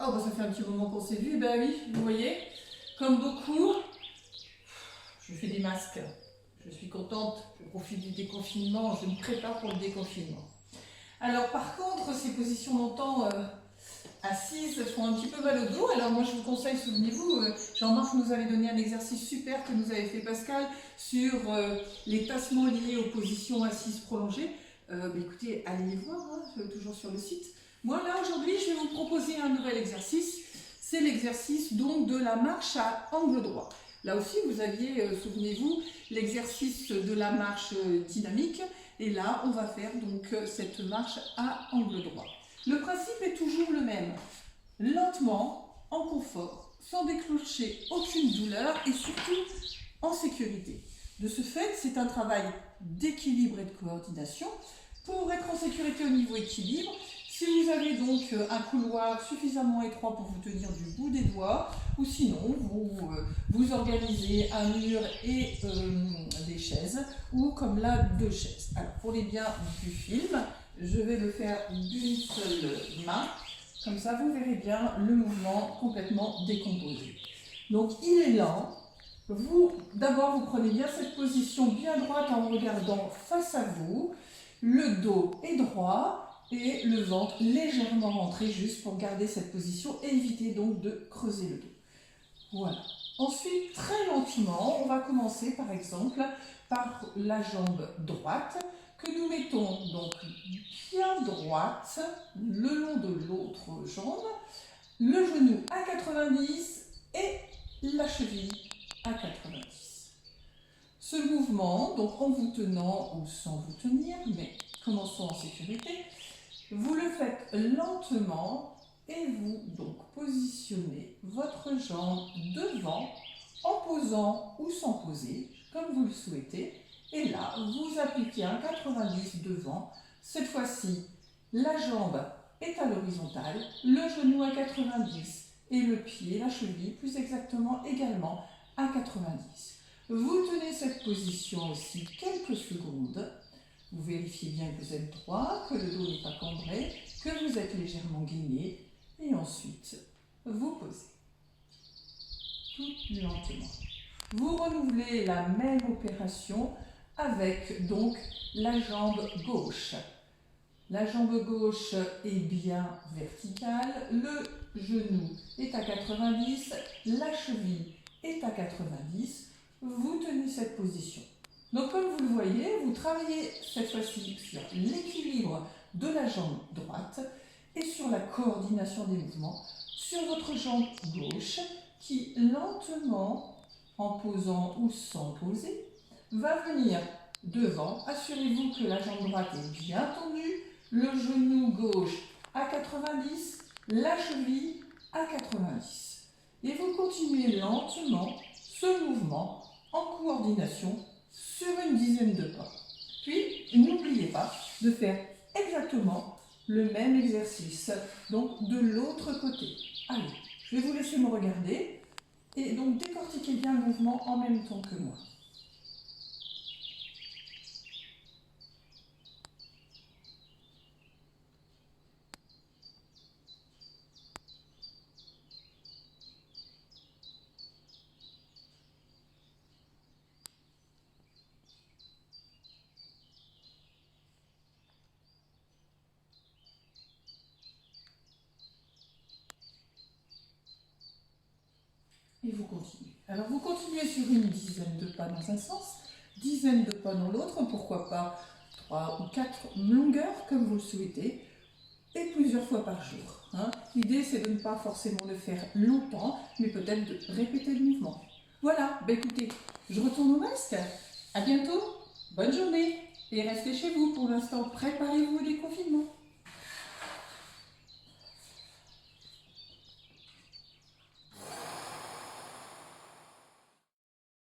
Oh, bah, ça fait un petit moment qu'on s'est vu. Ben oui, vous voyez, comme beaucoup, je fais des masques. Je suis contente, je profite du déconfinement, je me prépare pour le déconfinement. Alors par contre, ces positions longtemps assises font un petit peu mal au dos. Alors moi je vous conseille, souvenez-vous, Jean-Marc nous avait donné un exercice super que nous avait fait Pascal sur les tassements liés aux positions assises prolongées. Écoutez, allez les voir, hein, toujours sur le site. Moi là aujourd'hui je vais vous proposer un nouvel exercice. C'est l'exercice donc de la marche à angle droit. Là aussi vous aviez, souvenez-vous, l'exercice de la marche dynamique. Et là on va faire donc cette marche à angle droit. Le principe est toujours le même. Lentement, en confort, sans déclencher aucune douleur et surtout en sécurité. De ce fait, c'est un travail d'équilibre et de coordination. Pour être en sécurité au niveau équilibre, si vous avez donc un couloir suffisamment étroit pour vous tenir du bout des doigts, ou sinon vous organisez un mur et des chaises, ou comme là 2 chaises. Alors pour les biens du film, je vais le faire d'une seule main, comme ça vous verrez bien le mouvement complètement décomposé. Donc il est lent. D'abord vous prenez bien cette position bien droite en regardant face à vous, le dos est droit, et le ventre légèrement rentré juste pour garder cette position et éviter donc de creuser le dos. Voilà. Ensuite, très lentement, on va commencer par exemple par la jambe droite que nous mettons donc bien droite le long de l'autre jambe, le genou à 90 et la cheville à 90. Ce mouvement, donc en vous tenant ou sans vous tenir, mais commençons en sécurité, vous le faites lentement et vous donc positionnez votre jambe devant en posant ou sans poser, comme vous le souhaitez. Et là, vous appliquez un 90 devant. Cette fois-ci, la jambe est à l'horizontale, le genou à 90 et le pied, la cheville, plus exactement également à 90. Vous tenez cette position aussi quelques secondes. Vous vérifiez bien que vous êtes droit, que le dos n'est pas cambré, que vous êtes légèrement gainé. Et ensuite, vous posez. Tout lentement. Vous renouvelez la même opération avec donc la jambe gauche. La jambe gauche est bien verticale, le genou est à 90, la cheville est à 90. Vous tenez cette position. Donc comme vous le voyez, vous travaillez cette fois-ci sur l'équilibre de la jambe droite et sur la coordination des mouvements sur votre jambe gauche qui lentement, en posant ou sans poser, va venir devant. Assurez-vous que la jambe droite est bien tendue, le genou gauche à 90, la cheville à 90. Et vous continuez lentement ce mouvement en coordination sur une dizaine de pas. Puis, n'oubliez pas de faire exactement le même exercice, donc de l'autre côté. Allez, je vais vous laisser me regarder et donc décortiquer bien le mouvement en même temps que moi. Et vous continuez. Alors vous continuez sur une dizaine de pas dans un sens, dizaine de pas dans l'autre, pourquoi pas 3 ou 4 longueurs comme vous le souhaitez, et plusieurs fois par jour. L'idée c'est de ne pas forcément le faire longtemps, mais peut-être de répéter le mouvement. Voilà, écoutez, je retourne au masque. À bientôt, bonne journée, et restez chez vous pour l'instant, préparez-vous au déconfinement.